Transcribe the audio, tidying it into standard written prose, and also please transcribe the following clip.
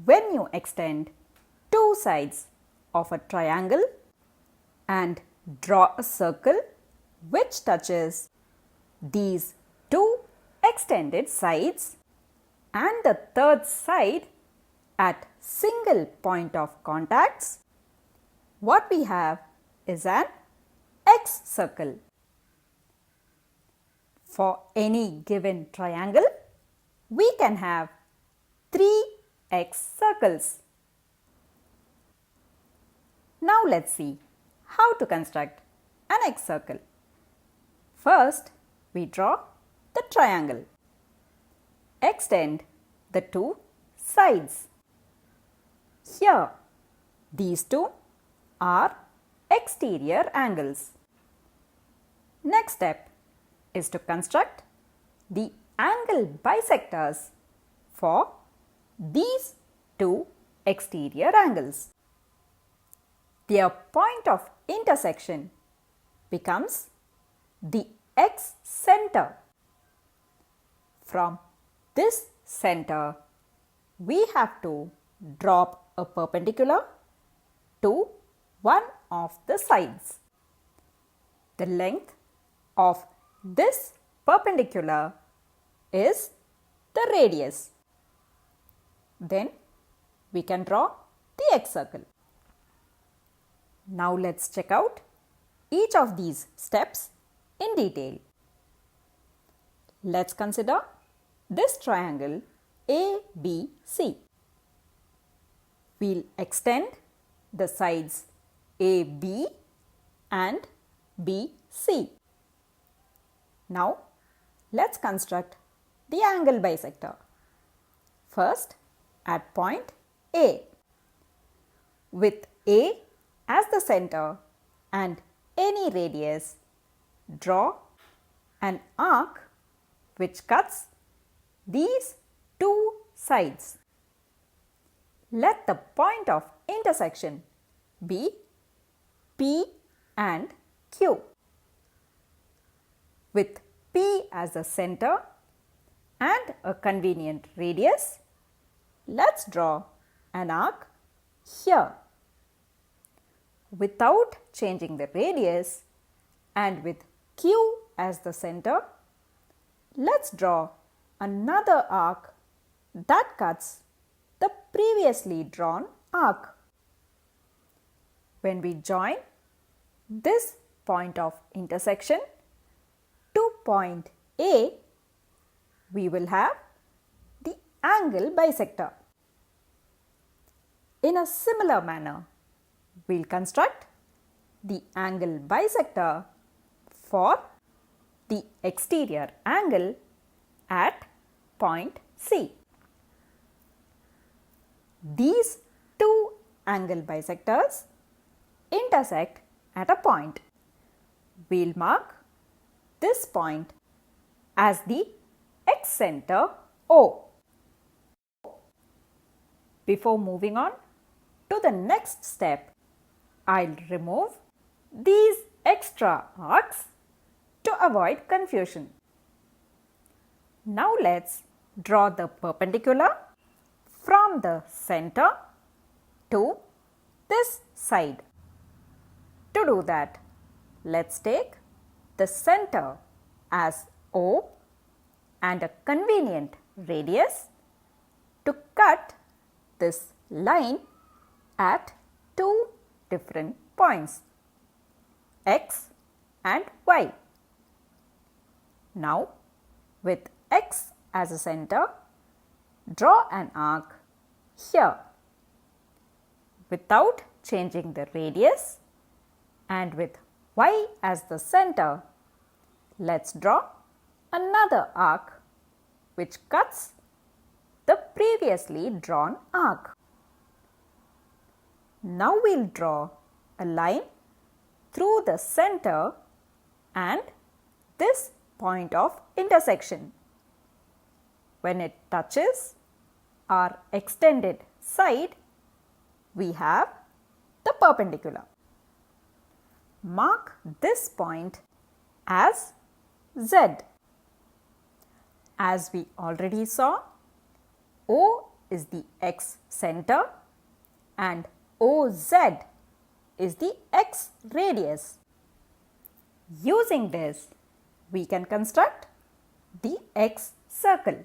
when you extend two sides of a triangle and draw a circle which touches these two extended sides and the third side at single point of contacts, what we have is an EXCIRCLE. For any given triangle, we can have 3 EXCIRCLES. Now let's see how to construct an EXCIRCLE. First, we draw the triangle. Extend the two sides. Here, these two are exterior angles. Next step is to construct the angle bisectors for these two exterior angles. Their point of intersection becomes the X center. From this center, we have to drop a perpendicular to one of the sides. The length of this perpendicular is the radius. Then we can draw the EXCIRCLE. Now let's check out each of these steps in detail. Let's consider this triangle ABC. We'll extend the sides AB and BC. Now let's construct the angle bisector. First, at point A. With A as the center and any radius, draw an arc which cuts these two sides. Let the point of intersection be P and Q. With P as the center and a convenient radius, let's draw an arc here. Without changing the radius and with Q as the center, let's draw another arc that cuts the previously drawn arc. When we join this point of intersection to point A, we will have the angle bisector. In a similar manner, we'll construct the angle bisector for the exterior angle at point C. These two angle bisectors intersect at a point. We'll mark this point as the X center O. Before moving on to the next step, I'll remove these extra arcs to avoid confusion. Now let's draw the perpendicular from the center to this side. To do that, let's take the center as O and a convenient radius to cut this line at two different points, X and Y. Now, with X as a center, draw an arc here. Without changing the radius and with Y as the center, let's draw another arc which cuts the previously drawn arc. Now we'll draw a line through the center and this point of intersection. When it touches our extended side, we have the perpendicular. Mark this point as Z. As we already saw, O is the x center and OZ is the x radius. Using this, we can construct the X circle.